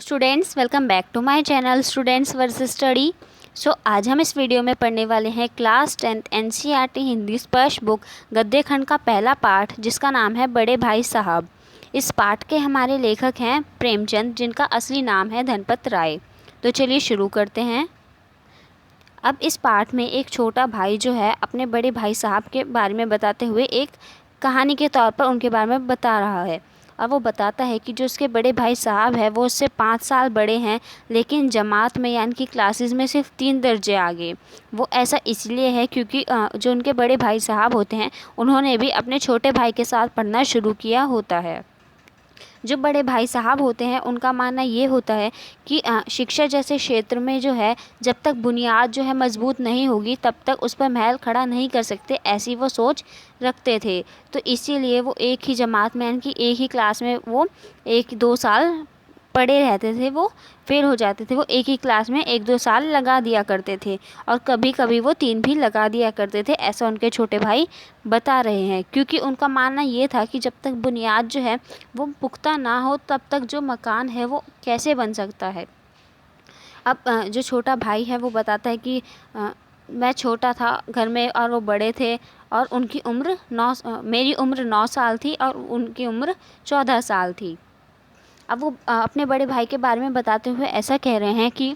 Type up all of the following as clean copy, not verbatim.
Students, welcome back to my channel students versus study. आज हम इस वीडियो में पढ़ने वाले हैं क्लास 10th एनसीईआरटी हिंदी स्पर्श बुक गद्य खंड का पहला पाठ, जिसका नाम है बड़े भाई साहब। इस पाठ के हमारे लेखक हैं प्रेमचंद, जिनका असली नाम है धनपत राय। तो चलिए शुरू करते हैं। अब इस पाठ में एक छोटा भाई जो है अपने बड़े भाई साहब के बारे में बताते हुए एक कहानी के तौर पर उनके बारे में बता रहा है। और वो बताता है कि जो उसके बड़े भाई साहब है वो उससे 5 साल बड़े हैं, लेकिन जमात में यानी कि क्लासेस में सिर्फ 3 दर्जे आगे। वो ऐसा इसलिए है क्योंकि जो उनके बड़े भाई साहब होते हैं उन्होंने भी अपने छोटे भाई के साथ पढ़ना शुरू किया होता है। जो बड़े भाई साहब होते हैं उनका मानना ये होता है कि शिक्षा जैसे क्षेत्र में जो है जब तक बुनियाद जो है मजबूत नहीं होगी तब तक उस पर महल खड़ा नहीं कर सकते, ऐसी वो सोच रखते थे। तो इसीलिए वो एक ही जमात में यानी कि एक ही क्लास में वो 1-2 साल पढ़े रहते थे, वो फेल हो जाते थे। वो एक ही क्लास में 1-2 साल लगा दिया करते थे और कभी कभी वो 3 भी लगा दिया करते थे, ऐसा उनके छोटे भाई बता रहे हैं। क्योंकि उनका मानना ये था कि जब तक बुनियाद जो है वो पुख्ता ना हो तब तक जो मकान है वो कैसे बन सकता है। अब जो छोटा भाई है वो बताता है कि मैं छोटा था घर में और वो बड़े थे और उनकी उम्र मेरी उम्र 9 साल थी और उनकी उम्र 14 साल थी। अब वो अपने बड़े भाई के बारे में बताते हुए ऐसा कह रहे हैं कि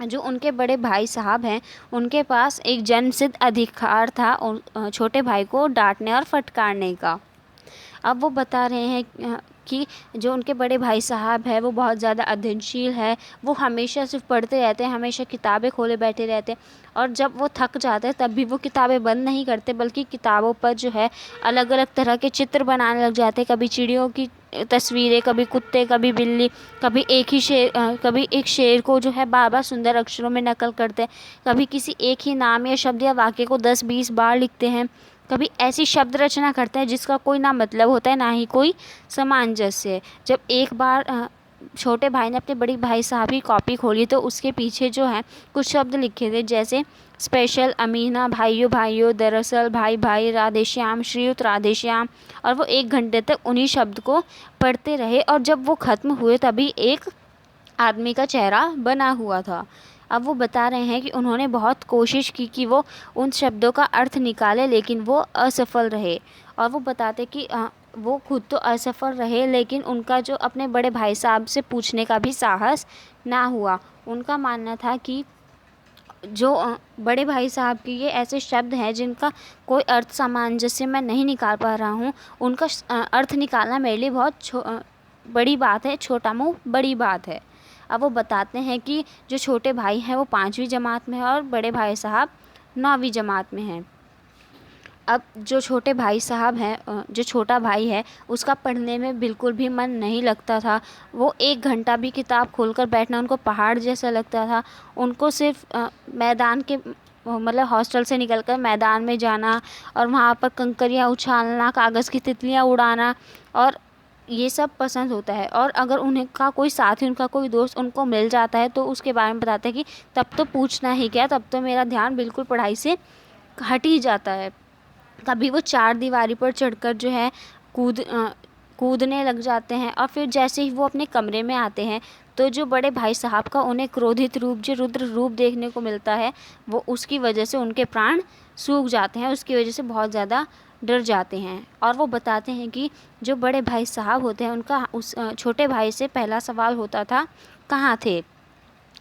जो उनके बड़े भाई साहब हैं उनके पास एक जन्मसिद्ध अधिकार था छोटे भाई को डांटने और फटकारने का। अब वो बता रहे हैं कि जो उनके बड़े भाई साहब है वो बहुत ज़्यादा अध्ययनशील है। वो हमेशा सिर्फ पढ़ते रहते हैं, हमेशा किताबें खोले बैठे रहते हैं और जब वो थक जाते हैं तब भी वो किताबें बंद नहीं करते, बल्कि किताबों पर जो है अलग अलग तरह के चित्र बनाने लग जाते हैं। कभी चिड़ियों की तस्वीरें, कभी कुत्ते, कभी बिल्ली, कभी कभी एक शेर को जो है बार बार सुंदर अक्षरों में नकल करते हैं, कभी किसी एक ही नाम या शब्द या वाक्य को 10-20 बार लिखते हैं, कभी ऐसी शब्द रचना करते हैं जिसका कोई ना मतलब होता है ना ही कोई सामंजस्य। जब एक बार छोटे भाई ने अपने बड़ी भाई साहब की कॉपी खोली तो उसके पीछे जो है कुछ शब्द लिखे थे, जैसे स्पेशल, अमीना, भाइयों भाइयों, दरअसल, भाई भाई, राधेश्याम, श्रीयुत राधेश्याम। और वो 1 घंटे तक उन्हीं शब्द को पढ़ते रहे और जब वो ख़त्म हुए तभी एक आदमी का चेहरा बना हुआ था। अब वो बता रहे हैं कि उन्होंने बहुत कोशिश की कि वो उन शब्दों का अर्थ निकाले, लेकिन वो असफल रहे। और वो बताते कि वो खुद तो असफल रहे, लेकिन उनका जो अपने बड़े भाई साहब से पूछने का भी साहस ना हुआ। उनका मानना था कि जो बड़े भाई साहब के ये ऐसे शब्द हैं जिनका कोई अर्थ सामंजस्य मैं नहीं निकाल पा रहा हूँ, उनका अर्थ निकालना मेरे लिए बहुत बड़ी बात है, छोटा मुँह बड़ी बात है। अब वो बताते हैं कि जो छोटे भाई हैं वो 5वीं जमात में है और बड़े भाई साहब 9वीं जमात में हैं। अब जो छोटे भाई साहब हैं, जो छोटा भाई है उसका पढ़ने में बिल्कुल भी मन नहीं लगता था। वो 1 घंटा भी किताब खोलकर बैठना उनको पहाड़ जैसा लगता था। उनको सिर्फ मैदान के मतलब हॉस्टल से निकलकर मैदान में जाना और वहाँ पर कंकरियाँ उछालना, कागज़ की तितलियाँ उड़ाना और ये सब पसंद होता है। और अगर उनका कोई साथी, उनका कोई दोस्त उनको मिल जाता है तो उसके बारे में बताते हैं कि तब तो पूछना ही क्या, तब तो मेरा ध्यान बिल्कुल पढ़ाई से हट ही जाता है। कभी वो 4 दीवारी पर चढ़कर जो है कूदने लग जाते हैं और फिर जैसे ही वो अपने कमरे में आते हैं तो जो बड़े भाई साहब का उन्हें क्रोधित रूप, जो रुद्र रूप देखने को मिलता है, वो उसकी वजह से उनके प्राण सूख जाते हैं, उसकी वजह से बहुत ज़्यादा डर जाते हैं। और वो बताते हैं कि जो बड़े भाई साहब होते हैं उनका उस छोटे भाई से पहला सवाल होता था, कहाँ थे?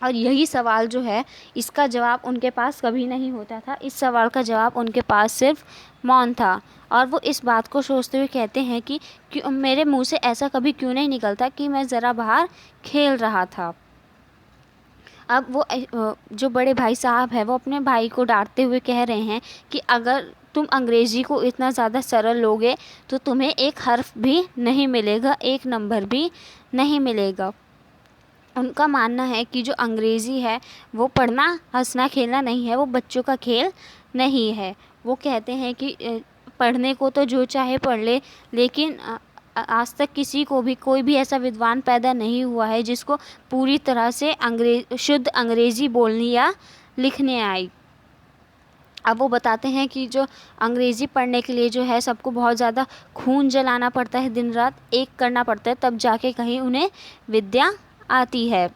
और यही सवाल जो है इसका जवाब उनके पास कभी नहीं होता था। इस सवाल का जवाब उनके पास सिर्फ मौन था। और वो इस बात को सोचते हुए कहते हैं कि मेरे मुंह से ऐसा कभी क्यों नहीं निकलता कि मैं ज़रा बाहर खेल रहा था। अब वो जो बड़े भाई साहब है वो अपने भाई को डांटते हुए कह रहे हैं कि अगर तुम अंग्रेज़ी को इतना ज़्यादा सरल लोगे तो तुम्हें एक हर्फ भी नहीं मिलेगा, एक नंबर भी नहीं मिलेगा। उनका मानना है कि जो अंग्रेज़ी है वो पढ़ना हंसना खेलना नहीं है, वो बच्चों का खेल नहीं है। वो कहते हैं कि पढ़ने को तो जो चाहे पढ़ ले, लेकिन आज तक किसी को भी कोई भी ऐसा विद्वान पैदा नहीं हुआ है जिसको पूरी तरह से शुद्ध अंग्रेज़ी बोलनी या लिखने आई। अब वो बताते हैं कि जो अंग्रेज़ी पढ़ने के लिए जो है सबको बहुत ज़्यादा खून जलाना पड़ता है, दिन रात एक करना पड़ता है, तब जाके कहीं उन्हें विद्या आती है।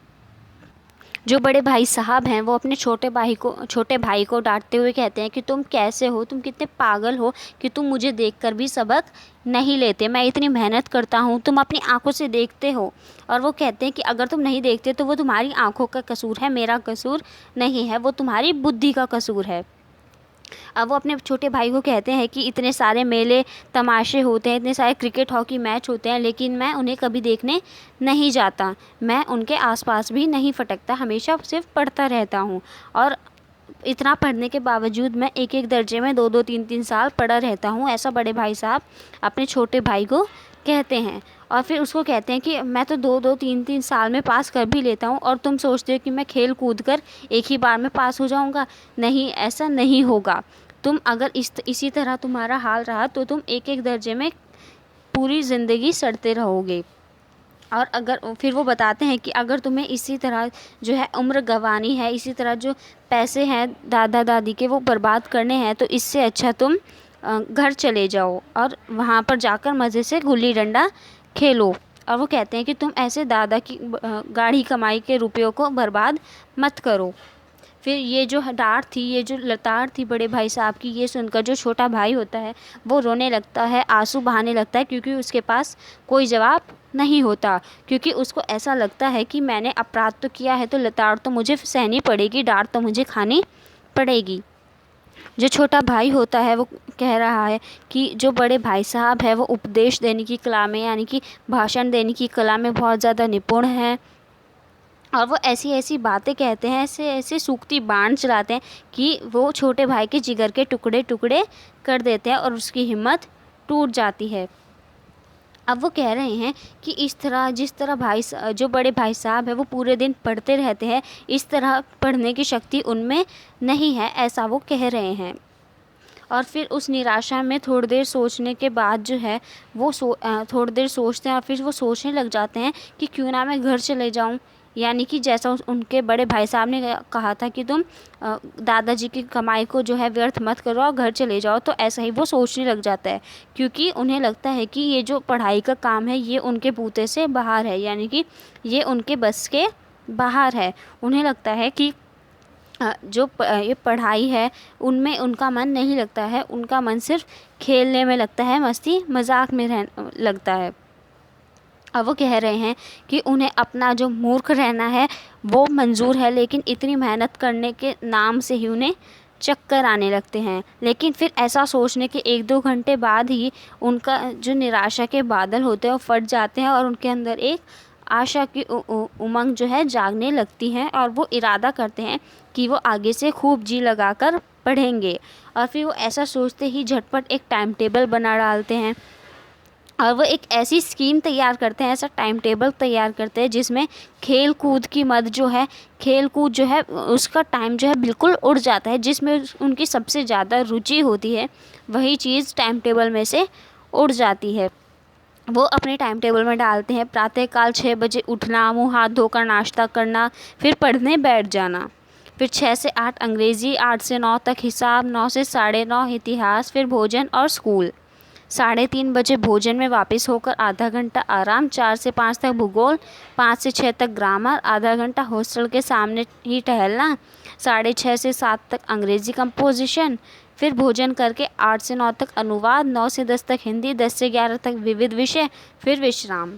जो बड़े भाई साहब हैं वो अपने छोटे भाई को डांटते हुए कहते हैं कि तुम कैसे हो, तुम कितने पागल हो कि तुम मुझे देखकर भी सबक नहीं लेते। मैं इतनी मेहनत करता हूँ, तुम अपनी आंखों से देखते हो। और वो कहते हैं कि अगर तुम नहीं देखते तो वो तुम्हारी आंखों का कसूर है, मेरा कसूर नहीं है, वो तुम्हारी बुद्धि का कसूर है। अब वो अपने छोटे भाई को कहते हैं कि इतने सारे मेले तमाशे होते हैं, इतने सारे क्रिकेट हॉकी मैच होते हैं, लेकिन मैं उन्हें कभी देखने नहीं जाता, मैं उनके आसपास भी नहीं फटकता, हमेशा सिर्फ पढ़ता रहता हूँ। और इतना पढ़ने के बावजूद मैं एक एक दर्जे में 2-2 3-3 साल पढ़ा रहता हूँ, ऐसा बड़े भाई साहब अपने छोटे भाई को कहते हैं। और फिर उसको कहते हैं कि मैं तो 2-2 3-3 साल में पास कर भी लेता हूँ और तुम सोचते हो कि मैं खेल कूद कर एक ही बार में पास हो जाऊँगा। नहीं, ऐसा नहीं होगा। तुम अगर इसी तरह तुम्हारा हाल रहा तो तुम एक एक दर्जे में पूरी ज़िंदगी सड़ते रहोगे। और अगर फिर वो बताते हैं कि अगर तुम्हें इसी तरह जो है उम्र गंवानी है, इसी तरह जो पैसे हैं दादा दादी के वो बर्बाद करने हैं, तो इससे अच्छा तुम घर चले जाओ और वहाँ पर जाकर मज़े से गुल्ली डंडा खेलो। और वो कहते हैं कि तुम ऐसे दादा की गाढ़ी कमाई के रुपयों को बर्बाद मत करो। फिर ये जो डांट थी, ये जो लताड़ थी बड़े भाई साहब की, ये सुनकर जो छोटा भाई होता है वो रोने लगता है, आंसू बहाने लगता है, क्योंकि उसके पास कोई जवाब नहीं होता। क्योंकि उसको ऐसा लगता है कि मैंने अपराध तो किया है, तो लताड़ तो मुझे सहनी पड़ेगी, डांट तो मुझे खानी पड़ेगी। जो छोटा भाई होता है वो कह रहा है कि जो बड़े भाई साहब है वो उपदेश देने की कला में, यानी कि भाषण देने की कला में बहुत ज़्यादा निपुण हैं। और वो ऐसी ऐसी बातें कहते हैं, ऐसे ऐसे सूखती बाण चलाते हैं कि वो छोटे भाई के जिगर के टुकड़े टुकड़े कर देते हैं और उसकी हिम्मत टूट जाती है। अब वो कह रहे हैं कि इस तरह जिस तरह जो बड़े भाई साहब है वो पूरे दिन पढ़ते रहते हैं, इस तरह पढ़ने की शक्ति उनमें नहीं है, ऐसा वो कह रहे हैं। और फिर उस निराशा में थोड़ी देर सोचने के बाद जो है वो थोड़ी देर सोचते हैं और फिर वो सोचने लग जाते हैं कि क्यों ना मैं घर चले जाऊं। यानी कि जैसा उनके बड़े भाई साहब ने कहा था कि तुम दादाजी की कमाई को जो है व्यर्थ मत करो और घर चले जाओ, तो ऐसा ही वो सोचने लग जाता है। क्योंकि उन्हें लगता है कि ये जो पढ़ाई का काम है ये उनके बूते से बाहर है, यानी कि ये उनके बस के बाहर है। उन्हें लगता है कि ये पढ़ाई है उनमें उनका मन नहीं लगता है, उनका मन सिर्फ खेलने में लगता है, मस्ती मजाक में लगता है। अब वो कह रहे हैं कि उन्हें अपना जो मूर्ख रहना है वो मंजूर है, लेकिन इतनी मेहनत करने के नाम से ही उन्हें चक्कर आने लगते हैं। लेकिन फिर ऐसा सोचने के 1-2 घंटे बाद ही उनका जो निराशा के बादल होते हैं वो फट जाते हैं और उनके अंदर एक आशा की उमंग जो है जागने लगती है और वो इरादा करते हैं कि वो आगे से खूब जी लगाकर पढ़ेंगे। और फिर वो ऐसा सोचते ही झटपट एक टाइम टेबल बना डालते हैं और वो एक ऐसी स्कीम तैयार करते हैं, ऐसा टाइम टेबल तैयार करते हैं जिसमें खेल कूद की मद जो है, खेल कूद जो है उसका टाइम जो है बिल्कुल उड़ जाता है। जिसमें उनकी सबसे ज़्यादा रुचि होती है वही चीज़ टाइम टेबल में से उड़ जाती है। वो अपने टाइम टेबल में डालते हैं प्रातःकाल 6 बजे उठना, मुँह हाथ धोकर नाश्ता करना, फिर पढ़ने बैठ जाना, फिर 6 से 8 अंग्रेज़ी, 8 से 9 तक हिसाब, 9 से 9:30 इतिहास, फिर भोजन और स्कूल। 3:30 बजे भोजन में वापस होकर आधा घंटा आराम, 4 से 5 तक भूगोल, 5 से 6 तक ग्रामर, आधा घंटा हॉस्टल के सामने ही टहलना, 6:30 से 7 तक अंग्रेज़ी कंपोजिशन, फिर भोजन करके 8 से 9 तक अनुवाद, 9 से 10 तक हिंदी, 10 से 11 तक विविध विषय, फिर विश्राम।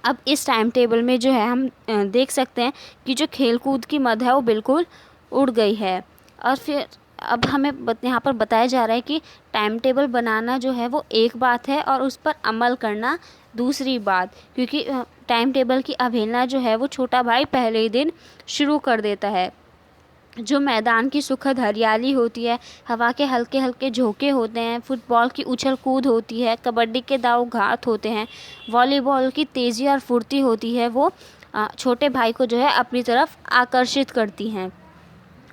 अब इस टाइम टेबल में जो है हम देख सकते हैं कि जो खेल कूद की मद है वो बिल्कुल उड़ गई है। और फिर अब हमें यहाँ पर बताया जा रहा है कि टाइम टेबल बनाना जो है वो एक बात है और उस पर अमल करना दूसरी बात। क्योंकि टाइम टेबल की अवहेलना जो है वो छोटा भाई पहले ही दिन शुरू कर देता है। जो मैदान की सुखद हरियाली होती है, हवा के हल्के हल्के झोंके होते हैं, फुटबॉल की उछल कूद होती है, कबड्डी के दाव घात होते हैं, वॉलीबॉल की तेज़ी और फुर्ती होती है, वो छोटे भाई को जो है अपनी तरफ आकर्षित करती हैं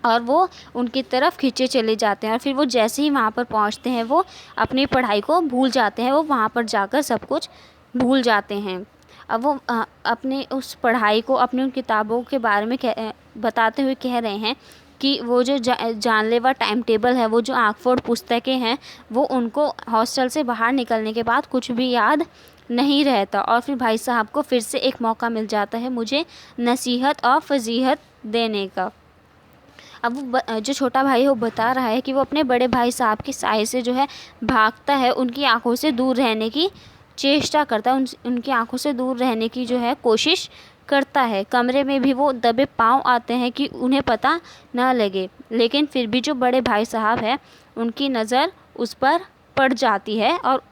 और वो उनकी तरफ खींचे चले जाते हैं। और फिर वो जैसे ही वहाँ पर पहुँचते हैं वो अपनी पढ़ाई को भूल जाते हैं, वो वहाँ पर जाकर सब कुछ भूल जाते हैं। अब वो अपने उस पढ़ाई को, अपनी उन किताबों के बारे में बताते हुए कह रहे हैं कि वो जो जानलेवा टाइम टेबल है, वो जो आँख फोड़ पुस्तकें हैं, वो उनको हॉस्टल से बाहर निकलने के बाद कुछ भी याद नहीं रहता और फिर भाई साहब को फिर से एक मौका मिल जाता है मुझे नसीहत और फजीहत देने का। अब जो छोटा भाई है वो बता रहा है कि वो अपने बड़े भाई साहब की साय से जो है भागता है, उनकी आंखों से दूर रहने की चेष्टा करता है, उनकी आंखों से दूर रहने की जो है कोशिश करता है। कमरे में भी वो दबे पाँव आते हैं कि उन्हें पता ना लगे, लेकिन फिर भी जो बड़े भाई साहब है उनकी नज़र उस पर पड़ जाती है और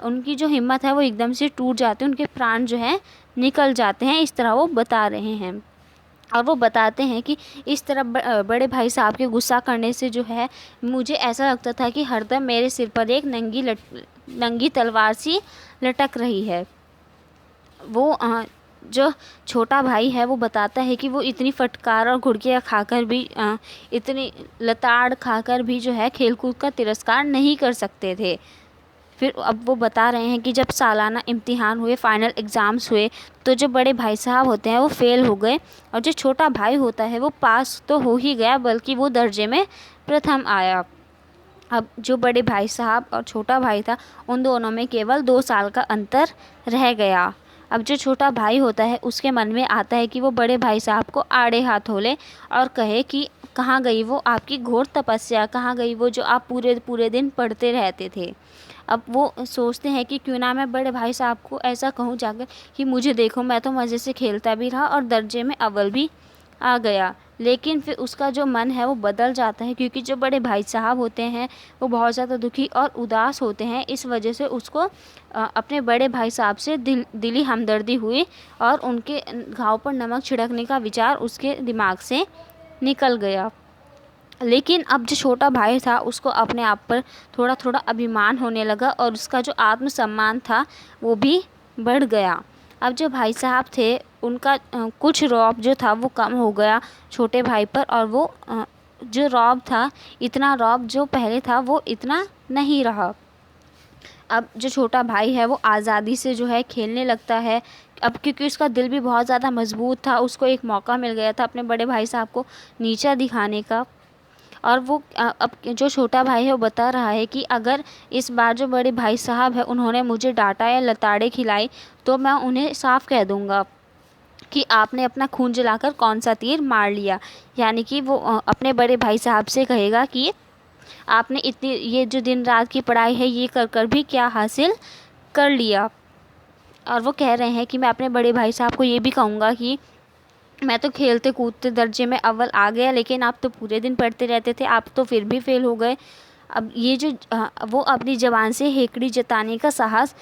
उनकी जो हिम्मत है वो एकदम से टूट जाती है, उनके प्राण जो है निकल जाते हैं। इस तरह वो बता रहे हैं और वो बताते हैं कि इस तरह बड़े भाई साहब के गुस्सा करने से जो है मुझे ऐसा लगता था कि हरदम मेरे सिर पर एक नंगी तलवार सी लटक रही है। वो जो छोटा भाई है वो बताता है कि वो इतनी फटकार और घुड़कियाँ खाकर भी इतनी लताड़ खाकर भी जो है खेलकूद का तिरस्कार नहीं कर सकते थे। फिर अब वो बता रहे हैं कि जब सालाना इम्तिहान हुए, फाइनल एग्ज़ाम्स हुए, तो जो बड़े भाई साहब होते हैं वो फ़ेल हो गए और जो छोटा भाई होता है वो पास तो हो ही गया बल्कि वो दर्जे में प्रथम आया। अब जो बड़े भाई साहब और छोटा भाई था उन दोनों में केवल 2 साल का अंतर रह गया। अब जो छोटा भाई होता है उसके मन में आता है कि वो बड़े भाई साहब को आड़े हाथों ले और कहे कि कहाँ गई वो आपकी घोर तपस्या, कहाँ गई वो जो आप पूरे पूरे दिन पढ़ते रहते थे। अब वो सोचते हैं कि क्यों ना मैं बड़े भाई साहब को ऐसा कहूँ जाकर कि मुझे देखो, मैं तो मज़े से खेलता भी रहा और दर्जे में अव्वल भी आ गया। लेकिन फिर उसका जो मन है वो बदल जाता है, क्योंकि जो बड़े भाई साहब होते हैं वो बहुत ज़्यादा दुखी और उदास होते हैं। इस वजह से उसको अपने बड़े भाई साहब से दिली हमदर्दी हुई और उनके घाव पर नमक छिड़कने का विचार उसके दिमाग से निकल गया। लेकिन अब जो छोटा भाई था उसको अपने आप पर थोड़ा थोड़ा अभिमान होने लगा और उसका जो आत्मसम्मान था वो भी बढ़ गया। अब जो भाई साहब थे उनका कुछ रौब जो था वो कम हो गया छोटे भाई पर, और वो जो रौब था, इतना रौब जो पहले था वो इतना नहीं रहा। अब जो छोटा भाई है वो आज़ादी से जो है खेलने लगता है। अब क्योंकि उसका दिल भी बहुत ज़्यादा मजबूत था, उसको एक मौका मिल गया था अपने बड़े भाई साहब को नीचा दिखाने का। और वो अब जो छोटा भाई है वो बता रहा है कि अगर इस बार जो बड़े भाई साहब है उन्होंने मुझे डांटा या लताड़े खिलाई तो मैं उन्हें साफ कह दूंगा कि आपने अपना खून जलाकर कौन सा तीर मार लिया। यानी कि वो अपने बड़े भाई साहब से कहेगा कि आपने इतनी ये जो दिन रात की पढ़ाई है ये कर कर भी क्या हासिल कर लिया। और वो कह रहे हैं कि मैं अपने बड़े भाई साहब को ये भी कहूँगा कि मैं तो खेलते कूदते दर्जे में अव्वल आ गया, लेकिन आप तो पूरे दिन पढ़ते रहते थे, आप तो फिर भी फेल हो गए। अब ये जो वो अपनी ज़बान से हेकड़ी जताने का साहस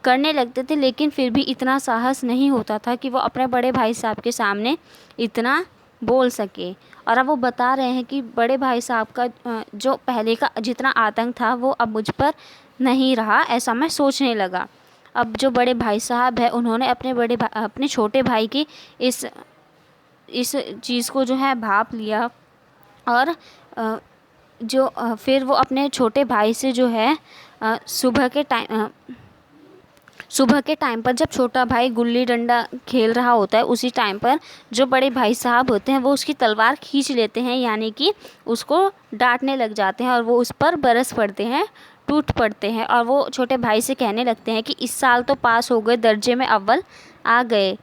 करने लगते थे, लेकिन फिर भी इतना साहस नहीं होता था कि वो अपने बड़े भाई साहब के सामने इतना बोल सके। और अब वो बता रहे हैं कि बड़े भाई साहब का जो पहले का जितना आतंक था वो अब मुझ पर नहीं रहा, ऐसा मैं सोचने लगा। अब जो बड़े भाई साहब है उन्होंने अपने छोटे भाई की इस चीज़ को जो है भाप लिया और फिर वो अपने छोटे भाई से जो है सुबह के टाइम पर जब छोटा भाई गुल्ली डंडा खेल रहा होता है उसी टाइम पर जो बड़े भाई साहब होते हैं वो उसकी तलवार खींच लेते हैं, यानी कि उसको डांटने लग जाते हैं और वो उस पर बरस पड़ते हैं, टूट पड़ते हैं। और वो छोटे भाई से कहने लगते हैं कि इस साल तो पास हो गए, दर्जे में अव्वल आ गए।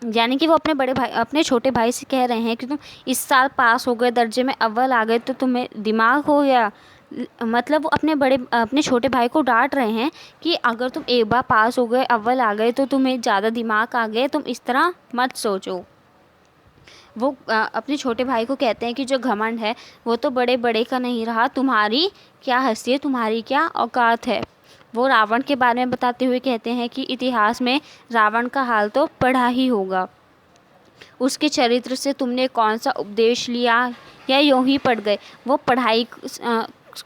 यानी कि वो अपने छोटे भाई से कह रहे हैं कि तुम इस साल पास हो गए, दर्जे में अव्वल आ गए, तो तुम्हें दिमाग हो गया। मतलब वो अपने छोटे भाई को डांट रहे हैं कि अगर तुम एक बार पास हो गए, अव्वल आ गए, तो तुम्हें ज़्यादा दिमाग आ गए, तुम इस तरह मत सोचो। वो अपने छोटे भाई को कहते हैं कि जो घमंड है वो तो बड़े बड़े का नहीं रहा, तुम्हारी क्या हैसियत, तुम्हारी क्या औकात है। वो रावण के बारे में बताते हुए कहते हैं कि इतिहास में रावण का हाल तो पढ़ा ही होगा, उसके चरित्र से तुमने कौन सा उपदेश लिया या यूं ही पढ़ गए। वो पढ़ाई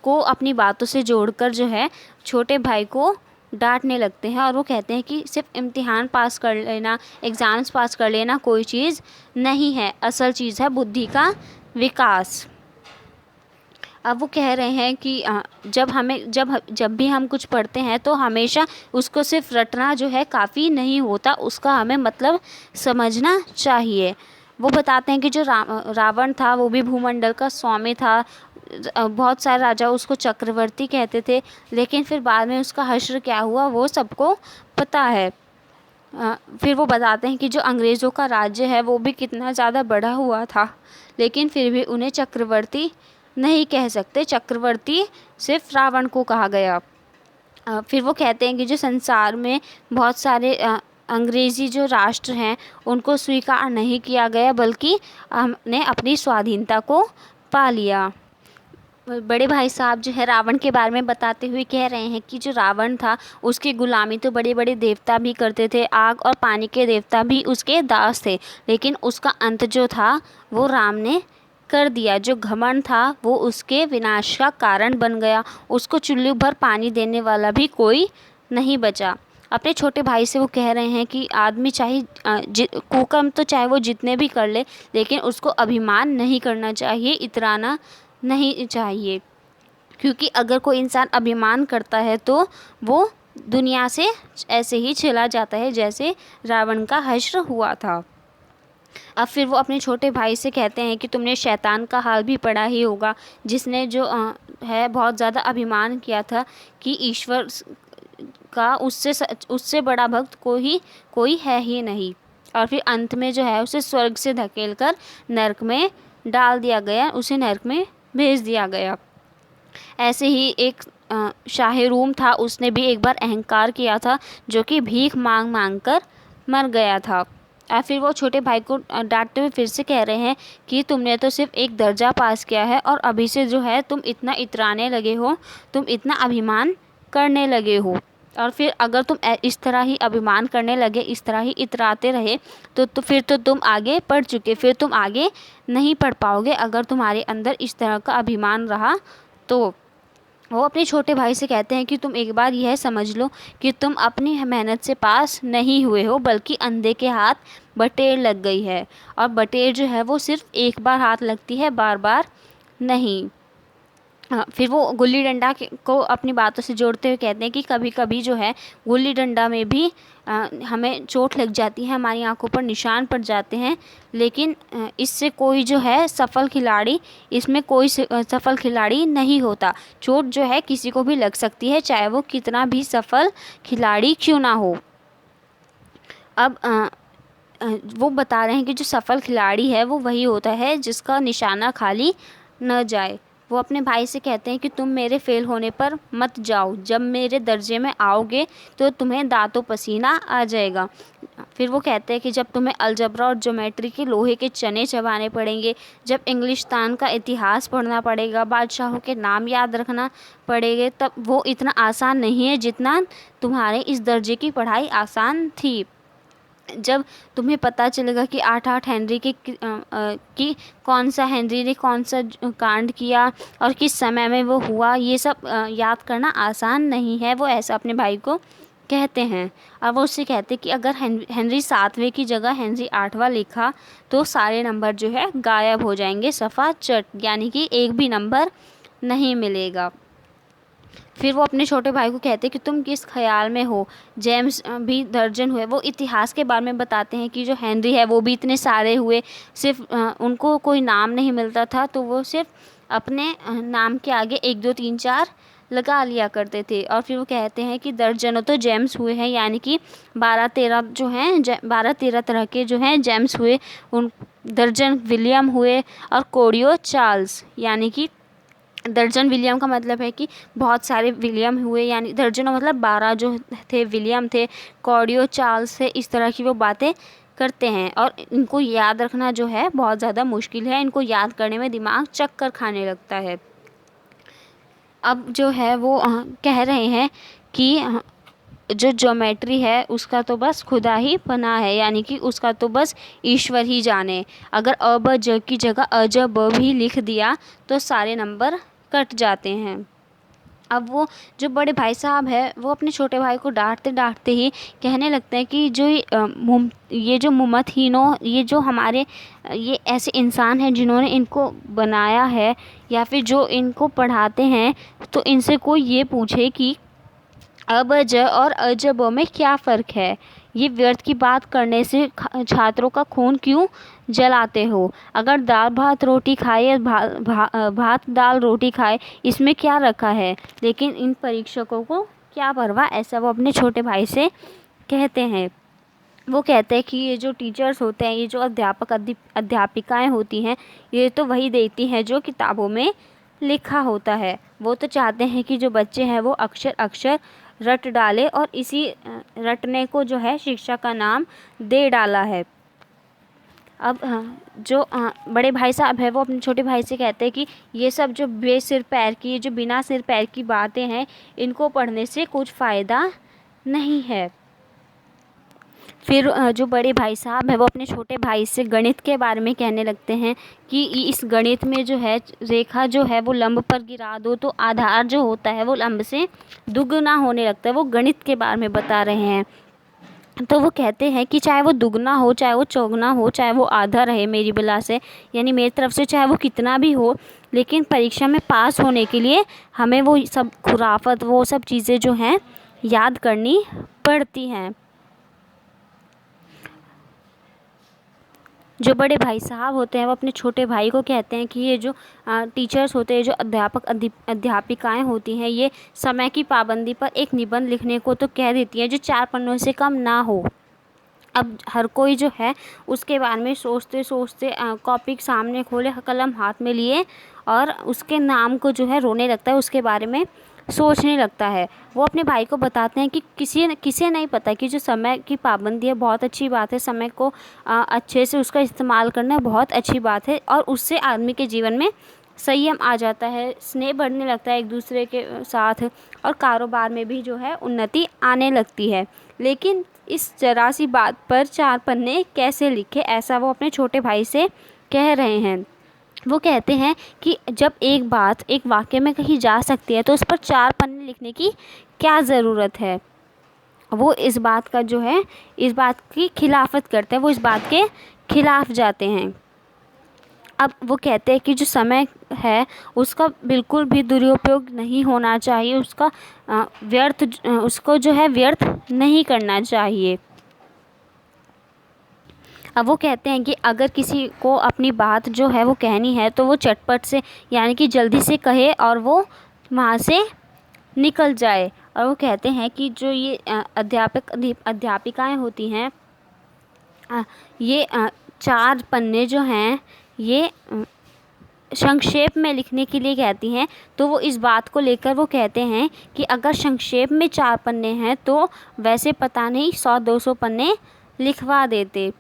को अपनी बातों से जोड़कर जो है छोटे भाई को डांटने लगते हैं और वो कहते हैं कि सिर्फ इम्तिहान पास कर लेना, एग्ज़ाम्स पास कर लेना कोई चीज़ नहीं है, असल चीज़ है बुद्धि का विकास। अब वो कह रहे हैं कि जब भी हम कुछ पढ़ते हैं तो हमेशा उसको सिर्फ रटना जो है काफ़ी नहीं होता, उसका हमें मतलब समझना चाहिए। वो बताते हैं कि जो रावण था वो भी भूमंडल का स्वामी था, बहुत सारे राजा उसको चक्रवर्ती कहते थे, लेकिन फिर बाद में उसका हश्र क्या हुआ वो सबको पता है। फिर वो बताते हैं कि जो अंग्रेज़ों का राज्य है वो भी कितना ज़्यादा बड़ा हुआ था, लेकिन फिर भी उन्हें चक्रवर्ती नहीं कह सकते, चक्रवर्ती सिर्फ रावण को कहा गया। फिर वो कहते हैं कि जो संसार में बहुत सारे अंग्रेज़ी जो राष्ट्र हैं उनको स्वीकार नहीं किया गया, बल्कि हमने अपनी स्वाधीनता को पा लिया। बड़े भाई साहब जो है रावण के बारे में बताते हुए कह रहे हैं कि जो रावण था उसकी गुलामी तो बड़े बड़े देवता भी करते थे, आग और पानी के देवता भी उसके दास थे, लेकिन उसका अंत जो था वो राम ने कर दिया। जो घमंड था वो उसके विनाश का कारण बन गया, उसको चुल्लू भर पानी देने वाला भी कोई नहीं बचा। अपने छोटे भाई से वो कह रहे हैं कि आदमी चाहे कुकर्म तो चाहे वो जितने भी कर ले, लेकिन उसको अभिमान नहीं करना चाहिए, इतराना नहीं चाहिए, क्योंकि अगर कोई इंसान अभिमान करता है तो वो दुनिया से ऐसे ही चला जाता है जैसे रावण का हश्र हुआ था। अब फिर वो अपने छोटे भाई से कहते हैं कि तुमने शैतान का हाल भी पढ़ा ही होगा, जिसने जो है बहुत ज़्यादा अभिमान किया था कि ईश्वर का उससे बड़ा भक्त कोई है ही नहीं, और फिर अंत में जो है उसे स्वर्ग से धकेलकर नरक में डाल दिया गया, उसे नरक में भेज दिया गया। ऐसे ही एक शाही रूम था, उसने भी एक बार अहंकार किया था, जो कि भीख मांग मांग कर मर गया था। और फिर वो छोटे भाई को डांटते हुए फिर से कह रहे हैं कि तुमने तो सिर्फ एक दर्जा पास किया है और अभी से जो है तुम इतना इतराने लगे हो, तुम इतना अभिमान करने लगे हो, और फिर अगर तुम इस तरह ही अभिमान करने लगे, इस तरह ही इतराते रहे तो फिर तो तुम आगे पढ़ चुके, फिर तुम आगे नहीं पढ़ पाओगे अगर तुम्हारे अंदर इस तरह का अभिमान रहा तो। वो अपने छोटे भाई से कहते हैं कि तुम एक बार यह समझ लो कि तुम अपनी मेहनत से पास नहीं हुए हो, बल्कि अंधे के हाथ बटेर लग गई है, और बटेर जो है वो सिर्फ एक बार हाथ लगती है, बार बार नहीं। फिर वो गुल्ली डंडा को अपनी बातों से जोड़ते हुए कहते हैं कि कभी कभी जो है गुल्ली डंडा में भी हमें चोट लग जाती है, हमारी आंखों पर निशान पड़ जाते हैं, लेकिन इससे कोई जो है सफल खिलाड़ी, इसमें कोई सफल खिलाड़ी नहीं होता। चोट जो है किसी को भी लग सकती है, चाहे वो कितना भी सफल खिलाड़ी क्यों ना हो। अब वो बता रहे हैं कि जो सफल खिलाड़ी है वो वही होता है जिसका निशाना खाली न जाए। वो अपने भाई से कहते हैं कि तुम मेरे फेल होने पर मत जाओ, जब मेरे दर्जे में आओगे तो तुम्हें दांतों पसीना आ जाएगा। फिर वो कहते हैं कि जब तुम्हें अलजबरा और ज्योमेट्री के लोहे के चने चबाने पड़ेंगे, जब इंग्लिस्तान का इतिहास पढ़ना पड़ेगा, बादशाहों के नाम याद रखना पड़ेंगे, तब वो इतना आसान नहीं है जितना तुम्हारे इस दर्जे की पढ़ाई आसान थी। जब तुम्हें पता चलेगा कि 8 हेनरी कि कौन सा हेनरी ने कौन सा कांड किया और किस समय में वो हुआ, ये सब याद करना आसान नहीं है। वो ऐसा अपने भाई को कहते हैं। और वो उससे कहते कि अगर हेनरी 7वें की जगह हेनरी 8वां लिखा तो सारे नंबर जो है गायब हो जाएंगे, सफ़ा चट, यानी कि एक भी नंबर नहीं मिलेगा। फिर वो अपने छोटे भाई को कहते कि तुम किस ख्याल में हो, जेम्स भी दर्जन हुए। वो इतिहास के बारे में बताते हैं कि जो हेनरी है वो भी इतने सारे हुए, सिर्फ उनको कोई नाम नहीं मिलता था, तो वो सिर्फ अपने नाम के आगे 1 2 3 4 लगा लिया करते थे। और फिर वो कहते हैं कि दर्जनों तो जेम्स हुए हैं, यानी कि 12-13 जो हैं 12-13 तरह के जो हैं जेम्स हुए, उन दर्जन विलियम हुए, और कोरियो चार्ल्स, यानी कि दर्जन विलियम का मतलब है कि बहुत सारे विलियम हुए, यानी दर्जनों मतलब 12 जो थे विलियम थे, कॉडियो चार्ल्स थे, इस तरह की वो बातें करते हैं। और इनको याद रखना जो है बहुत ज़्यादा मुश्किल है, इनको याद करने में दिमाग चक्कर खाने लगता है। अब जो है वो कह रहे हैं कि जो ज्योमेट्री है उसका तो बस खुदा ही बना है, यानी कि उसका तो बस ईश्वर ही जाने। अगर अ ब ज की जगह अ ज ब भी लिख दिया तो सारे नंबर कट जाते हैं। अब वो जो बड़े भाई साहब है वो अपने छोटे भाई को डांटते डांटते ही कहने लगते हैं कि जो ये जो मुमतहीनों, ये जो हमारे ये ऐसे इंसान हैं जिन्होंने इनको बनाया है या फिर जो इनको पढ़ाते हैं, तो इनसे कोई ये पूछे कि अ ब ज और अ ज ब में क्या फ़र्क है, ये व्यर्थ की बात करने से छात्रों का खून क्यों जलाते हो? अगर दाल भात रोटी खाए या भात दाल रोटी खाए, इसमें क्या रखा है? लेकिन इन परीक्षकों को क्या परवाह, ऐसा वो अपने छोटे भाई से कहते हैं। वो कहते हैं कि ये जो टीचर्स होते हैं, ये जो अध्यापिकाएं होती हैं, ये तो वही देती हैं जो किताबों में लिखा होता है। वो तो चाहते हैं कि जो बच्चे हैं वो अक्षर अक्षर रट डाले, और इसी रटने को जो है शिक्षा का नाम दे डाला है। अब जो बड़े भाई साहब है वो अपने छोटे भाई से कहते हैं कि ये सब जो बेसिर पैर की, ये जो बिना सिर पैर की बातें हैं, इनको पढ़ने से कुछ फ़ायदा नहीं है। फिर जो बड़े भाई साहब है वो अपने छोटे भाई से गणित के बारे में कहने लगते हैं कि इस गणित में जो है रेखा जो है वो लंब पर गिरा दो तो आधार जो होता है वो लंब से दुगना होने लगता है। वो गणित के बारे में बता रहे हैं। तो वो कहते हैं कि चाहे वो दुगना हो, चाहे वो चौगुना हो, चाहे वो आधा रहे मेरी बला से, यानी मेरी तरफ से चाहे वो कितना भी हो, लेकिन परीक्षा में पास होने के लिए हमें वो सब खुराफत, वो सब चीज़ें जो हैं याद करनी पड़ती हैं। जो बड़े भाई साहब होते हैं वो अपने छोटे भाई को कहते हैं कि ये जो टीचर्स होते हैं, जो अध्यापिकाएं होती हैं, ये समय की पाबंदी पर एक निबंध लिखने को तो कह देती हैं जो 4 पन्नों से कम ना हो। अब हर कोई जो है उसके बारे में सोचते सोचते कॉपी सामने खोले, कलम हाथ में लिए, और उसके नाम को जो है रोने लगता है, उसके बारे में सोचने लगता है। वो अपने भाई को बताते हैं कि किसे नहीं पता कि जो समय की पाबंदी है बहुत अच्छी बात है, समय को अच्छे से उसका इस्तेमाल करना बहुत अच्छी बात है, और उससे आदमी के जीवन में संयम आ जाता है, स्नेह बढ़ने लगता है एक दूसरे के साथ, और कारोबार में भी जो है उन्नति आने लगती है। लेकिन इस जरा सी बात पर 4 पन्ने कैसे लिखे, ऐसा वो अपने छोटे भाई से कह रहे हैं। वो कहते हैं कि जब एक बात एक वाक्य में कही जा सकती है तो उस पर 4 पन्ने लिखने की क्या ज़रूरत है। वो इस बात का जो है, इस बात की खिलाफत करते हैं, वो इस बात के खिलाफ जाते हैं। अब वो कहते हैं कि जो समय है उसका बिल्कुल भी दुरुपयोग नहीं होना चाहिए, उसका उसको जो है व्यर्थ नहीं करना चाहिए। अब वो कहते हैं कि अगर किसी को अपनी बात जो है वो कहनी है तो वो चटपट से, यानी कि जल्दी से कहे और वो वहाँ से निकल जाए। और वो कहते हैं कि जो ये अध्यापिकाएं होती हैं, ये 4 पन्ने जो हैं ये संक्षेप में लिखने के लिए कहती हैं। तो वो इस बात को लेकर वो कहते हैं कि अगर संक्षेप में 4 पन्ने हैं तो वैसे पता नहीं 100-200 पन्ने लिखवा देते।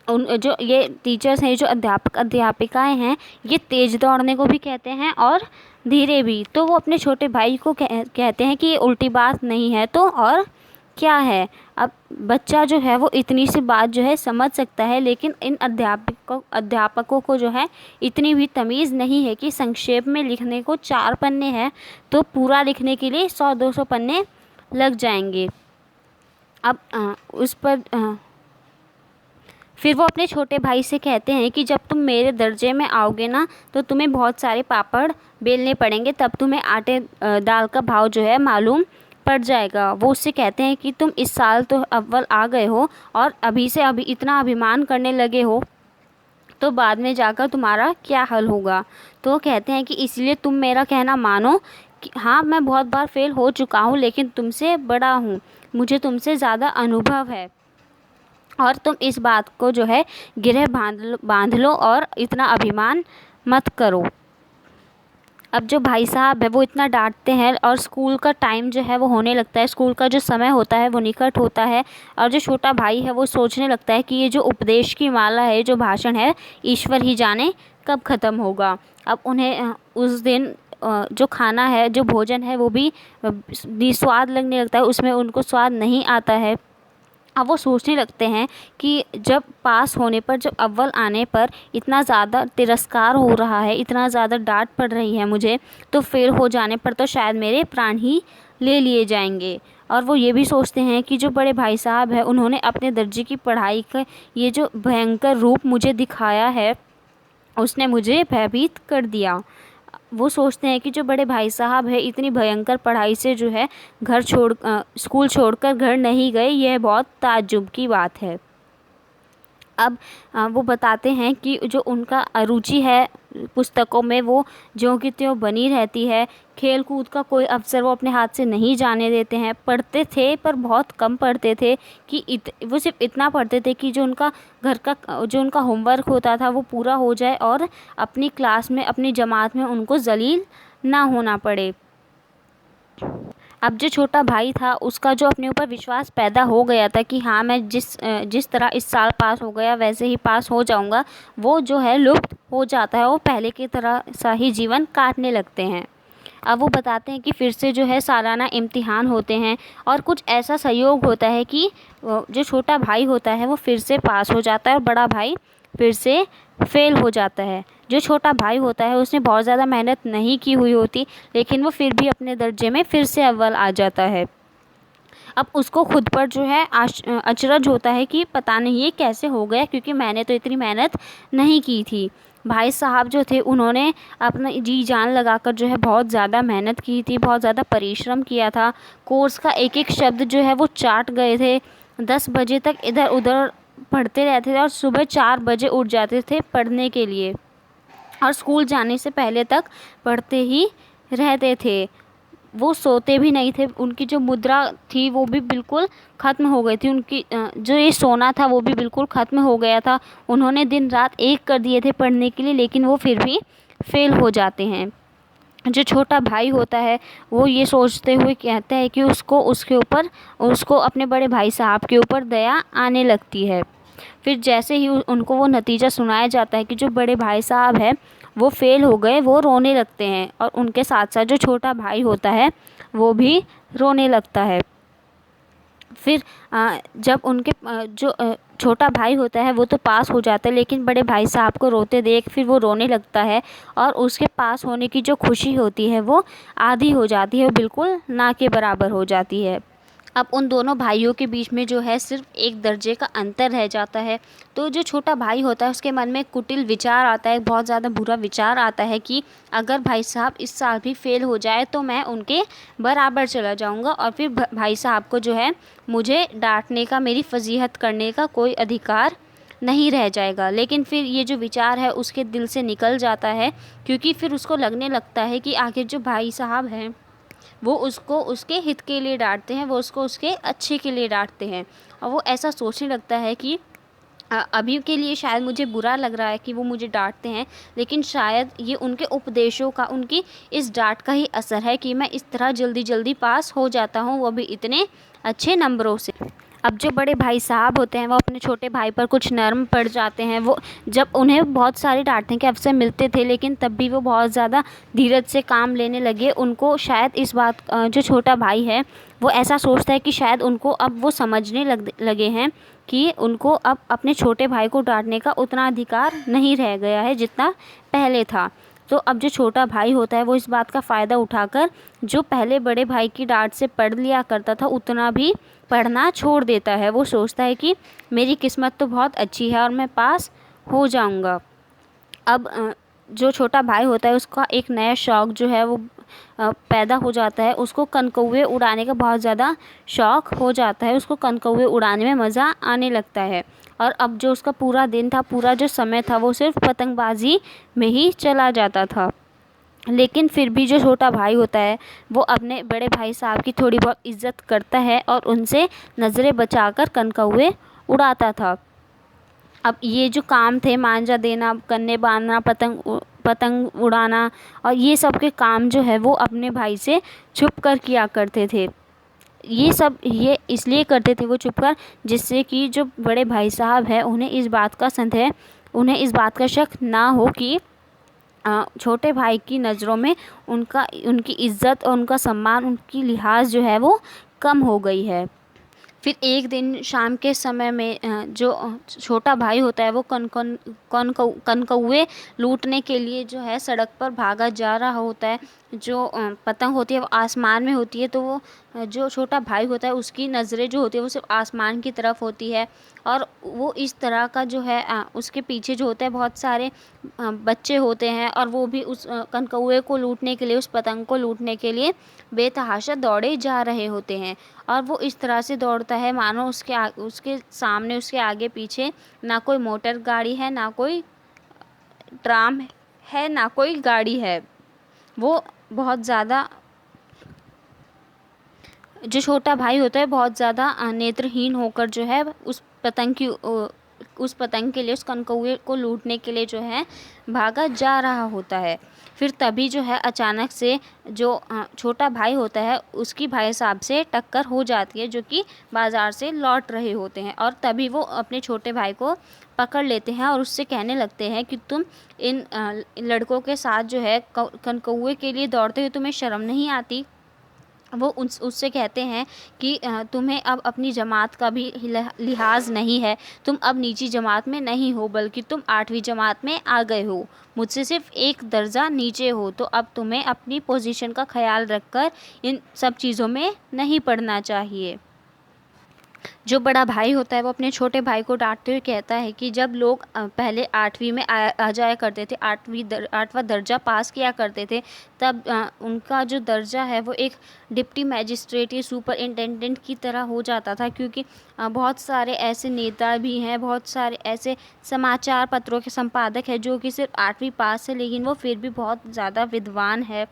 जो ये टीचर्स हैं, जो अध्यापिकाएं हैं, ये तेज़ दौड़ने को भी कहते हैं और धीरे भी। तो वो अपने छोटे भाई को कहते हैं कि ये उल्टी बात नहीं है तो और क्या है। अब बच्चा जो है वो इतनी सी बात जो है समझ सकता है, लेकिन इन अध्यापकों को जो है इतनी भी तमीज़ नहीं है कि संक्षेप में लिखने को 4 पन्ने हैं तो पूरा लिखने के लिए 100-200 पन्ने लग जाएंगे। अब उस पर फिर वो अपने छोटे भाई से कहते हैं कि जब तुम मेरे दर्जे में आओगे ना तो तुम्हें बहुत सारे पापड़ बेलने पड़ेंगे, तब तुम्हें आटे दाल का भाव जो है मालूम पड़ जाएगा। वो उससे कहते हैं कि तुम इस साल तो अव्वल आ गए हो और अभी से अभी इतना अभिमान करने लगे हो तो बाद में जाकर तुम्हारा क्या हल होगा। तो वो कहते हैं कि इसलिए तुम मेरा कहना मानो कि हाँ, मैं बहुत बार फेल हो चुका हूँ, लेकिन तुमसे बड़ा हूँ, मुझे तुमसे ज़्यादा अनुभव है, और तुम इस बात को जो है गिरह बांध लो और इतना अभिमान मत करो। अब जो भाई साहब है वो इतना डांटते हैं और स्कूल का टाइम जो है वो होने लगता है, स्कूल का जो समय होता है वो निकट होता है, और जो छोटा भाई है वो सोचने लगता है कि ये जो उपदेश की माला है, जो भाषण है, ईश्वर ही जाने कब ख़त्म होगा। अब उन्हें उस दिन जो खाना है, जो भोजन है, वो भी निस्वाद लगने लगता है, उसमें उनको स्वाद नहीं आता है। अब वो सोचने लगते हैं कि जब पास होने पर, जब अव्वल आने पर इतना ज़्यादा तिरस्कार हो रहा है, इतना ज़्यादा डांट पड़ रही है मुझे, तो फेल हो जाने पर तो शायद मेरे प्राण ही ले लिए जाएंगे। और वो ये भी सोचते हैं कि जो बड़े भाई साहब है उन्होंने अपने दर्जे की पढ़ाई का ये जो भयंकर रूप मुझे दिखाया है, उसने मुझे भयभीत कर दिया। वो सोचते हैं कि जो बड़े भाई साहब है इतनी भयंकर पढ़ाई से जो है स्कूल छोड़कर घर नहीं गए, यह बहुत ताज्जुब की बात है। अब वो बताते हैं कि जो उनका रुचि है पुस्तकों में वो ज्यों की त्यों बनी रहती है। खेल कूद का कोई अवसर वो अपने हाथ से नहीं जाने देते हैं। पढ़ते थे पर बहुत कम पढ़ते थे कि वो सिर्फ इतना पढ़ते थे कि जो उनका घर का जो उनका होमवर्क होता था वो पूरा हो जाए और अपनी क्लास में अपनी जमात में उनको जलील ना होना पड़े। अब जो छोटा भाई था उसका जो अपने ऊपर विश्वास पैदा हो गया था कि हाँ मैं जिस तरह इस साल पास हो गया वैसे ही पास हो जाऊंगा, वो जो है लुप्त हो जाता है। वो पहले की तरह सा ही जीवन काटने लगते हैं। अब वो बताते हैं कि फिर से जो है सालाना इम्तिहान होते हैं और कुछ ऐसा संयोग होता है कि जो छोटा भाई होता है वो फिर से पास हो जाता है और बड़ा भाई फिर से फेल हो जाता है। जो छोटा भाई होता है उसने बहुत ज़्यादा मेहनत नहीं की हुई होती, लेकिन वो फिर भी अपने दर्जे में फिर से अव्वल आ जाता है। अब उसको खुद पर जो है अचरज होता है कि पता नहीं ये कैसे हो गया, क्योंकि मैंने तो इतनी मेहनत नहीं की थी। भाई साहब जो थे उन्होंने अपना जी जान लगाकर जो है बहुत ज़्यादा मेहनत की थी, बहुत ज़्यादा परिश्रम किया था। कोर्स का एक एक शब्द जो है वो चाट गए थे। 10 बजे तक इधर उधर पढ़ते रहते थे और सुबह 4 बजे उठ जाते थे पढ़ने के लिए, और स्कूल जाने से पहले तक पढ़ते ही रहते थे। वो सोते भी नहीं थे। उनकी जो मुद्रा थी वो भी बिल्कुल ख़त्म हो गई थी। उनकी जो ये सोना था वो भी बिल्कुल ख़त्म हो गया था। उन्होंने दिन रात एक कर दिए थे पढ़ने के लिए, लेकिन वो फिर भी फेल हो जाते हैं। जो छोटा भाई होता है वो ये सोचते हुए कहता है कि उसको अपने बड़े भाई साहब के ऊपर दया आने लगती है। फिर जैसे ही उनको वो नतीजा सुनाया जाता है कि जो बड़े भाई साहब है वो फेल हो गए, वो रोने लगते हैं और उनके साथ साथ जो छोटा भाई होता है वो भी रोने लगता है। फिर जब उनके जो छोटा भाई होता है वो तो पास हो जाता है, लेकिन बड़े भाई साहब को रोते देख फिर वो रोने लगता है और उसके पास होने की जो खुशी होती है वो आधी हो जाती है, वो बिल्कुल ना के बराबर हो जाती है। अब उन दोनों भाइयों के बीच में जो है सिर्फ एक दर्जे का अंतर रह जाता है। तो जो छोटा भाई होता है उसके मन में कुटिल विचार आता है, बहुत ज़्यादा बुरा विचार आता है कि अगर भाई साहब इस साल भी फेल हो जाए तो मैं उनके बराबर चला जाऊंगा और फिर भाई साहब को जो है मुझे डांटने का, मेरी फजीहत करने का कोई अधिकार नहीं रह जाएगा। लेकिन फिर ये जो विचार है उसके दिल से निकल जाता है, क्योंकि फिर उसको लगने लगता है कि आखिर जो भाई साहब हैं वो उसको उसके हित के लिए डांटते हैं, वो उसको उसके अच्छे के लिए डांटते हैं। और वो ऐसा सोचने लगता है कि अभी के लिए शायद मुझे बुरा लग रहा है कि वो मुझे डांटते हैं, लेकिन शायद ये उनके उपदेशों का, उनकी इस डांट का ही असर है कि मैं इस तरह जल्दी जल्दी पास हो जाता हूँ, वो भी इतने अच्छे नंबरों से। अब जो बड़े भाई साहब होते हैं वो अपने छोटे भाई पर कुछ नर्म पड़ जाते हैं। वो जब उन्हें बहुत सारे डांटने के अवसर मिलते थे, लेकिन तब भी वो बहुत ज़्यादा धीरज से काम लेने लगे। उनको शायद इस बात जो छोटा भाई है वो ऐसा सोचता है कि शायद उनको अब वो समझने लगे हैं कि उनको अब अपने छोटे भाई को डांटने का उतना अधिकार नहीं रह गया है जितना पहले था। तो अब जो छोटा भाई होता है वो इस बात का फ़ायदा उठाकर जो पहले बड़े भाई की डांट से पढ़ लिया करता था उतना भी पढ़ना छोड़ देता है। वो सोचता है कि मेरी किस्मत तो बहुत अच्छी है और मैं पास हो जाऊंगा। अब जो छोटा भाई होता है उसका एक नया शौक़ जो है वो पैदा हो जाता है। उसको कनकौवे उड़ाने का बहुत ज़्यादा शौक़ हो जाता है। उसको कनकौवे उड़ाने में मज़ा आने लगता है। और अब जो उसका पूरा दिन था, पूरा जो समय था वो सिर्फ पतंगबाजी में ही चला जाता था। लेकिन फिर भी जो छोटा भाई होता है वो अपने बड़े भाई साहब की थोड़ी बहुत इज्जत करता है और उनसे नज़रें बचाकर कनकौवे उड़ाता था। अब ये जो काम थे, मांझा देना, कन्ने बांधना, पतंग उड़ाना और ये सब के काम जो है वो अपने भाई से छुप कर किया करते थे। ये इसलिए करते थे वो छुप कर, जिससे कि जो बड़े भाई साहब है उन्हें इस बात का शक ना हो कि छोटे भाई की नज़रों में उनकी इज़्ज़त और उनका सम्मान, उनकी लिहाज जो है वो कम हो गई है। फिर एक दिन शाम के समय में जो छोटा भाई होता है वो कनकौवे लूटने के लिए जो है सड़क पर भागा जा रहा होता है। जो पतंग होती है वो आसमान में होती है, तो वो जो छोटा भाई होता है उसकी नज़रें जो होती है वो सिर्फ आसमान की तरफ होती है, और वो इस तरह का जो है उसके पीछे जो होता है बहुत सारे बच्चे होते हैं, और वो भी उस कनकौए को लूटने के लिए, उस पतंग को लूटने के लिए बेतहाशा दौड़े जा रहे होते हैं। और वो इस तरह से दौड़ता है मानो उसके सामने, उसके आगे पीछे ना कोई मोटर गाड़ी है, ना कोई ट्राम है, ना कोई गाड़ी है। वो बहुत ज़्यादा, जो छोटा भाई होता है बहुत ज़्यादा नेत्रहीन होकर जो है उस पतंग के लिए, उस कनकौए को लूटने के लिए जो है भागा जा रहा होता है। फिर तभी जो है अचानक से जो छोटा भाई होता है उसकी भाई साहब से टक्कर हो जाती है, जो कि बाज़ार से लौट रहे होते हैं। और तभी वो अपने छोटे भाई को पकड़ लेते हैं और उससे कहने लगते हैं कि तुम इन लड़कों के साथ जो है कनकौए के लिए दौड़ते हुए तुम्हें शर्म नहीं आती। वो उससे कहते हैं कि तुम्हें अब अपनी जमात का भी लिहाज नहीं है, तुम अब नीची जमात में नहीं हो, बल्कि तुम 8वीं जमात में आ गए हो, मुझसे सिर्फ एक दर्जा नीचे हो। तो अब तुम्हें अपनी पोजीशन का ख्याल रखकर इन सब चीज़ों में नहीं पड़ना चाहिए। जो बड़ा भाई होता है वो अपने छोटे भाई को डांटते हुए कहता है कि जब लोग पहले 8वीं में आ जाया करते थे, 8वां दर्जा पास किया करते थे, तब उनका जो दर्जा है वो एक डिप्टी मैजिस्ट्रेट या सुपरिंटेंडेंट की तरह हो जाता था, क्योंकि बहुत सारे ऐसे नेता भी हैं, बहुत सारे ऐसे समाचार पत्रों के संपादक हैं जो कि सिर्फ 8वीं पास है, लेकिन वो फिर भी बहुत ज़्यादा विद्वान है।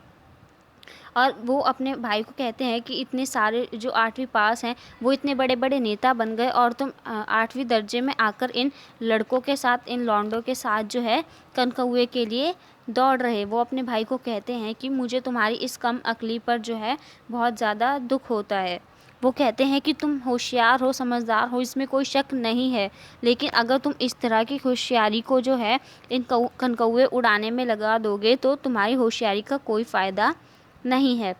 और वो अपने भाई को कहते हैं कि इतने सारे जो 8वीं पास हैं वो इतने बड़े बड़े नेता बन गए, और तुम 8वीं दर्जे में आकर इन लड़कों के साथ, इन लौंडों के साथ जो है कनकौए के लिए दौड़ रहे। वो अपने भाई को कहते हैं कि मुझे तुम्हारी इस कम अक्ली पर जो है बहुत ज़्यादा दुख होता है। वो कहते हैं कि तुम होशियार हो, समझदार हो, इसमें कोई शक नहीं है, लेकिन अगर तुम इस तरह की होशियारी को जो है इन कनकौए उड़ाने में लगा दोगे तो तुम्हारी होशियारी का कोई फ़ायदा नहीं है।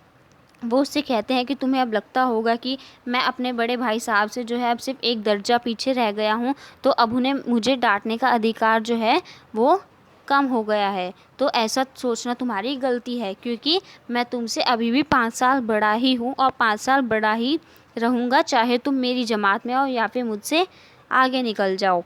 वो उससे कहते हैं कि तुम्हें अब लगता होगा कि मैं अपने बड़े भाई साहब से जो है अब सिर्फ एक दर्जा पीछे रह गया हूँ, तो अब उन्हें मुझे डांटने का अधिकार जो है वो कम हो गया है। तो ऐसा सोचना तुम्हारी गलती है, क्योंकि मैं तुमसे अभी भी 5 साल बड़ा ही हूँ और 5 साल बड़ा ही रहूँगा, चाहे तुम मेरी जमात में आओ या फिर मुझसे आगे निकल जाओ।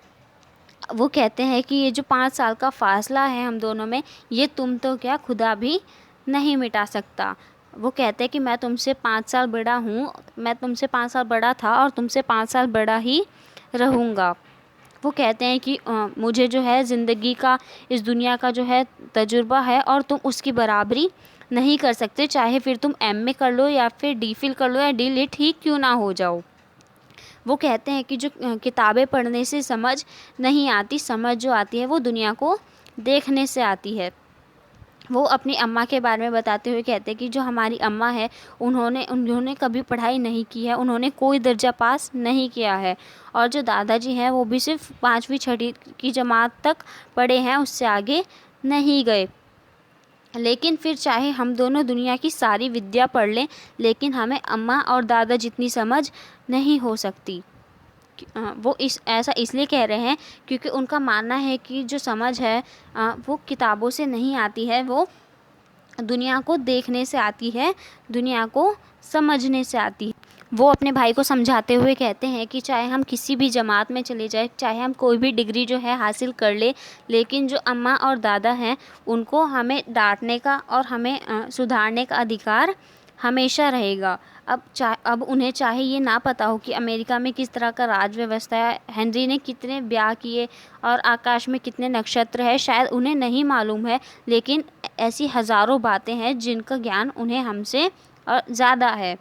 वो कहते हैं कि ये जो 5 साल का फासला है हम दोनों में, ये तुम तो क्या खुदा भी नहीं मिटा सकता। वो कहते हैं कि मैं तुमसे 5 साल बड़ा हूँ, मैं तुमसे 5 साल बड़ा था और तुमसे 5 साल बड़ा ही रहूँगा। वो कहते हैं कि मुझे जो है ज़िंदगी का, इस दुनिया का जो है तजुर्बा है, और तुम उसकी बराबरी नहीं कर सकते, चाहे फिर तुम MA कर लो या फिर DPhil कर लो या D.Litt ही क्यों ना हो जाओ। वो कहते हैं कि जो किताबें पढ़ने से समझ नहीं आती, समझ जो आती है वो दुनिया को देखने से आती है। वो अपनी अम्मा के बारे में बताते हुए कहते हैं कि जो हमारी अम्मा है उन्होंने कभी पढ़ाई नहीं की है, उन्होंने कोई दर्जा पास नहीं किया है, और जो दादाजी हैं वो भी सिर्फ 5वीं 6वीं की जमात तक पढ़े हैं, उससे आगे नहीं गए। लेकिन फिर चाहे हम दोनों दुनिया की सारी विद्या पढ़ लें, लेकिन हमें अम्मा और दादा जितनी समझ नहीं हो सकती। वो ऐसा इसलिए कह रहे हैं क्योंकि उनका मानना है कि जो समझ है वो किताबों से नहीं आती है, वो दुनिया को देखने से आती है, दुनिया को समझने से आती है। वो अपने भाई को समझाते हुए कहते हैं कि चाहे हम किसी भी जमात में चले जाए, चाहे हम कोई भी डिग्री जो है हासिल कर ले, लेकिन जो अम्मा और दादा हैं उनको हमें डांटने का और हमें सुधारने का अधिकार हमेशा रहेगा। अब उन्हें चाहे ये ना पता हो कि अमेरिका में किस तरह का राज व्यवस्था है, हेनरी ने कितने ब्याह किए और आकाश में कितने नक्षत्र है, शायद उन्हें नहीं मालूम है, लेकिन ऐसी हज़ारों बातें हैं जिनका ज्ञान उन्हें हमसे ज़्यादा है।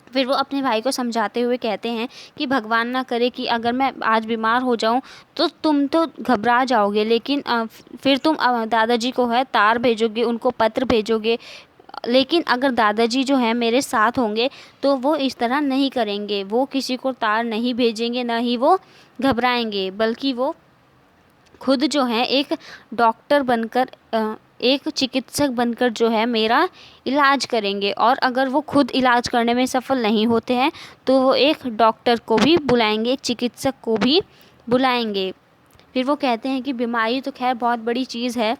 फिर वो अपने भाई को समझाते हुए कहते हैं कि भगवान ना करे कि अगर मैं आज बीमार हो जाऊं तो तुम तो घबरा जाओगे, लेकिन फिर तुम दादाजी को है तार भेजोगे, उनको पत्र भेजोगे, लेकिन अगर दादाजी जो है मेरे साथ होंगे तो वो इस तरह नहीं करेंगे, वो किसी को तार नहीं भेजेंगे, ना ही वो घबराएंगे, बल्कि वो खुद जो है एक डॉक्टर बनकर, एक चिकित्सक बनकर जो है मेरा इलाज करेंगे, और अगर वो खुद इलाज करने में सफल नहीं होते हैं तो वो एक डॉक्टर को भी बुलाएंगे, एक चिकित्सक को भी बुलाएंगे। फिर वो कहते हैं कि बीमारी तो खैर बहुत बड़ी चीज़ है,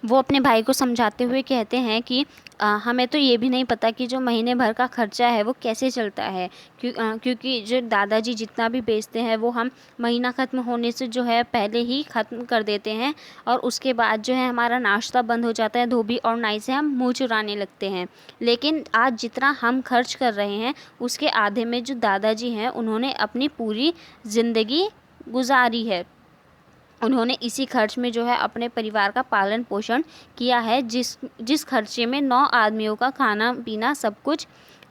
वो अपने भाई को समझाते हुए कहते हैं कि हमें तो ये भी नहीं पता कि जो महीने भर का खर्चा है वो कैसे चलता है, क्योंकि जो दादाजी जितना भी बेचते हैं वो हम महीना ख़त्म होने से जो है पहले ही ख़त्म कर देते हैं, और उसके बाद जो है हमारा नाश्ता बंद हो जाता है, धोबी और नाई से हम मुँह चुराने लगते हैं। लेकिन आज जितना हम खर्च कर रहे हैं उसके आधे में जो दादाजी हैं उन्होंने अपनी पूरी ज़िंदगी गुजारी है। उन्होंने इसी खर्च में जो है अपने परिवार का पालन पोषण किया है, जिस खर्चे में 9 आदमियों का खाना पीना सब कुछ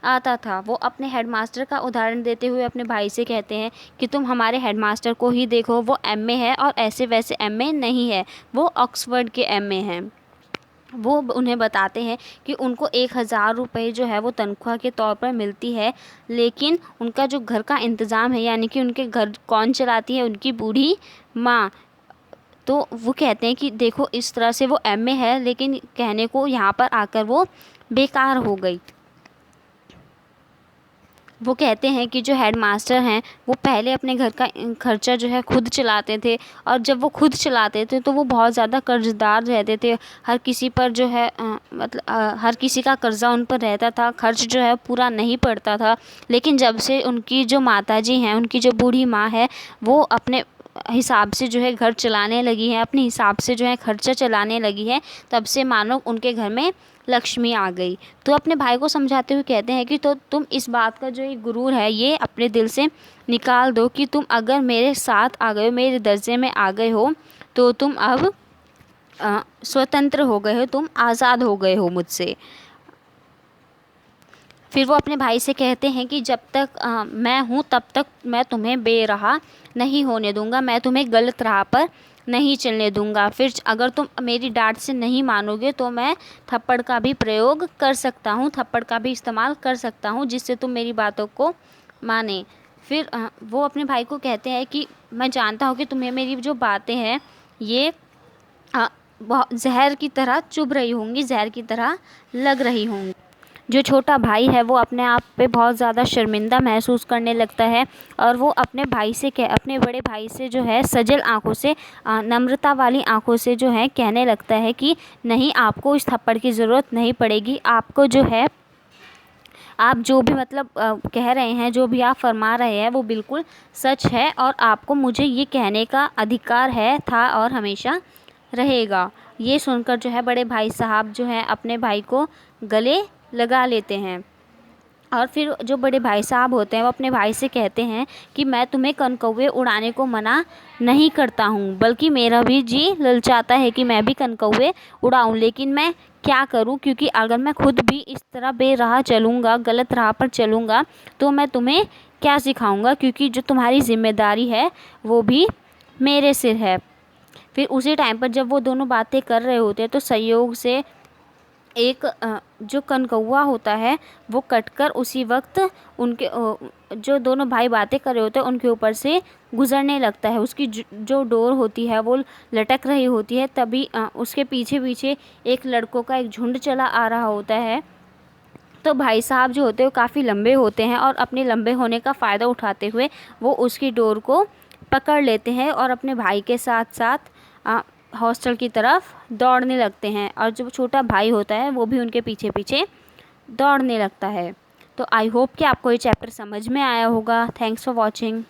आता था। वो अपने हेडमास्टर का उदाहरण देते हुए अपने भाई से कहते हैं कि तुम हमारे हेडमास्टर को ही देखो, वो एमए है और ऐसे वैसे एमए नहीं है, वो ऑक्सफोर्ड के एमए हैं। वो उन्हें बताते हैं कि उनको 1000 रुपये जो है वो तनख्वाह के तौर पर मिलती है, लेकिन उनका जो घर का इंतज़ाम है, यानी कि उनके घर कौन चलाती है, उनकी बूढ़ी माँ। तो वो कहते हैं कि देखो इस तरह से वो एमए है, लेकिन कहने को यहाँ पर आकर वो बेकार हो गई। वो कहते हैं कि जो हेडमास्टर हैं वो पहले अपने घर का खर्चा जो है खुद चलाते थे, और जब वो खुद चलाते थे तो वो बहुत ज़्यादा कर्ज़दार रहते थे। हर किसी पर जो है हर किसी का कर्ज़ा उन पर रहता था, खर्च जो है पूरा नहीं पड़ता था। लेकिन जब से उनकी जो माताजी हैं, उनकी जो बूढ़ी माँ है, वो अपने हिसाब से जो है घर चलाने लगी है, अपने हिसाब से जो है खर्चा चलाने लगी है, तब से मानो उनके घर में लक्ष्मी आ गई। तो अपने भाई को समझाते हुए कहते हैं कि तो तुम इस बात का जो ये गुरूर है ये अपने दिल से निकाल दो कि तुम अगर मेरे साथ आ गए हो, मेरे दर्जे में आ गए हो, तो तुम अब स्वतंत्र हो गए हो, तुम आज़ाद हो गए हो मुझसे। फिर वो अपने भाई से कहते हैं कि जब तक मैं हूँ तब तक मैं तुम्हें बेराह नहीं होने दूँगा, मैं तुम्हें गलत राह पर नहीं चलने दूँगा। फिर अगर तुम मेरी डांट से नहीं मानोगे तो मैं थप्पड़ का भी प्रयोग कर सकता हूँ, थप्पड़ का भी इस्तेमाल कर सकता हूँ, जिससे तुम मेरी बातों को माने। फिर वो अपने भाई को कहते हैं कि मैं जानता हूँ कि तुम्हें मेरी जो बातें हैं ये बहुत ज़हर की तरह चुभ रही होंगी, ज़हर की तरह लग रही होंगी। जो छोटा भाई है वो अपने आप पे बहुत ज़्यादा शर्मिंदा महसूस करने लगता है, और वो अपने बड़े भाई से जो है सजल आँखों से, नम्रता वाली आँखों से जो है कहने लगता है कि नहीं, आपको इस थप्पड़ की ज़रूरत नहीं पड़ेगी। आपको जो है, आप जो भी मतलब कह रहे हैं, जो भी आप फरमा रहे हैं वो बिल्कुल सच है, और आपको मुझे ये कहने का अधिकार है, था और हमेशा रहेगा। ये सुनकर जो है बड़े भाई साहब जो है अपने भाई को गले लगा लेते हैं, और फिर जो बड़े भाई साहब होते हैं वो अपने भाई से कहते हैं कि मैं तुम्हें कनकौवे उड़ाने को मना नहीं करता हूँ, बल्कि मेरा भी जी ललचाता है कि मैं भी कनकौवे उड़ाऊँ, लेकिन मैं क्या करूँ, क्योंकि अगर मैं खुद भी इस तरह बेराह चलूँगा, गलत राह पर चलूँगा, तो मैं तुम्हें क्या सिखाऊँगा, क्योंकि जो तुम्हारी ज़िम्मेदारी है वो भी मेरे सिर है। फिर उसी टाइम पर जब वो दोनों बातें कर रहे होते हैं तो संयोग से एक जो कनकौआ होता है वो कटकर उसी वक्त उनके जो दोनों भाई बातें कर रहे होते हैं उनके ऊपर से गुज़रने लगता है। उसकी जो डोर होती है वो लटक रही होती है, तभी उसके पीछे पीछे एक लड़कों का एक झुंड चला आ रहा होता है। तो भाई साहब जो होते हैं वो काफ़ी लंबे होते हैं, और अपने लंबे होने का फ़ायदा उठाते हुए वो उसकी डोर को पकड़ लेते हैं और अपने भाई के साथ साथ हॉस्टल की तरफ दौड़ने लगते हैं, और जो छोटा भाई होता है वो भी उनके पीछे पीछे दौड़ने लगता है। तो आई होप कि आपको ये चैप्टर समझ में आया होगा। Thanks for watching.